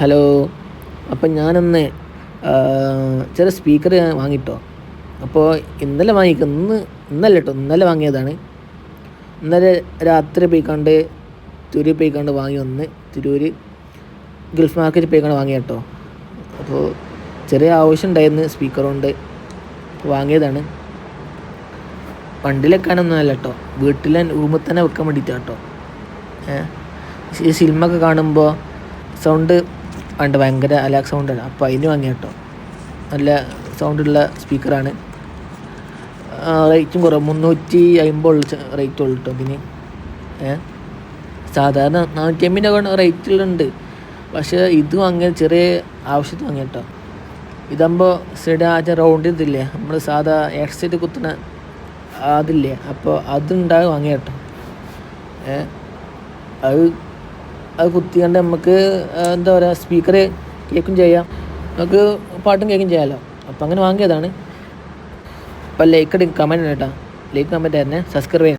Hello. അപ്പം ഞാനൊന്ന് ചെറിയ സ്പീക്കർ വാങ്ങിട്ടോ. അപ്പോൾ ഇന്നലെ ഇന്നല്ല കേട്ടോ, ഇന്നലെ വാങ്ങിയതാണ്. ഇന്നലെ രാത്രി പോയിക്കാണ്ട് തിരൂർ പോയിക്കാണ്ട് വാങ്ങി വന്ന് തിരൂർ ഗൾഫ് മാർക്കറ്റിൽ പോയിക്കാണ്ട് വാങ്ങി കേട്ടോ. അപ്പോൾ ചെറിയ ആവശ്യം ഉണ്ടായിരുന്നു സ്പീക്കർ കൊണ്ട് വാങ്ങിയതാണ്. വണ്ടിയിൽ വെക്കാനൊന്നും അല്ല കേട്ടോ, വീട്ടിലെ റൂമിൽ തന്നെ വെക്കാൻ വേണ്ടിയിട്ടാണ് കേട്ടോ. ഈ സിനിമയൊക്കെ കാണുമ്പോൾ സൗണ്ട് ഭയങ്കര അലാക് സൗണ്ടാണ്. അപ്പോൾ അതിന് വാങ്ങിയ കേട്ടോ. നല്ല സൗണ്ടുള്ള സ്പീക്കറാണ്. റേറ്റും കുറവ്, 350 റേറ്റ് ഉള്ളു കേട്ടോ ഇതിന്. സാധാരണ 450 റേറ്റിലുണ്ട്. പക്ഷേ ഇത് വാങ്ങിയ ചെറിയ ആവശ്യത്തിന് വാങ്ങിയ കേട്ടോ. ഇതാകുമ്പോൾ സൈഡ് റൗണ്ട് ഇതില്ലേ, നമ്മൾ സാധാ ഹെഡ്സെറ്റ് കുത്തുന്ന അതില്ലേ, അപ്പോൾ അതുണ്ടായി വാങ്ങിയ കേട്ടോ. അത് കുത്തിക്കൊണ്ട് നമുക്ക് എന്താ പറയുക, സ്പീക്കർ കേൾക്കും ചെയ്യാം, നമുക്ക് പാട്ടും കേൾക്കും ചെയ്യാമല്ലോ. അപ്പോൾ അങ്ങനെ വാങ്ങിയതാണ്. അപ്പോൾ ലൈക്ക് കമൻറ്റ് കേട്ടോ, ലൈക്ക് കമൻറ്റ് തന്നെ, സബ്സ്ക്രൈബ് ചെയ്യാം.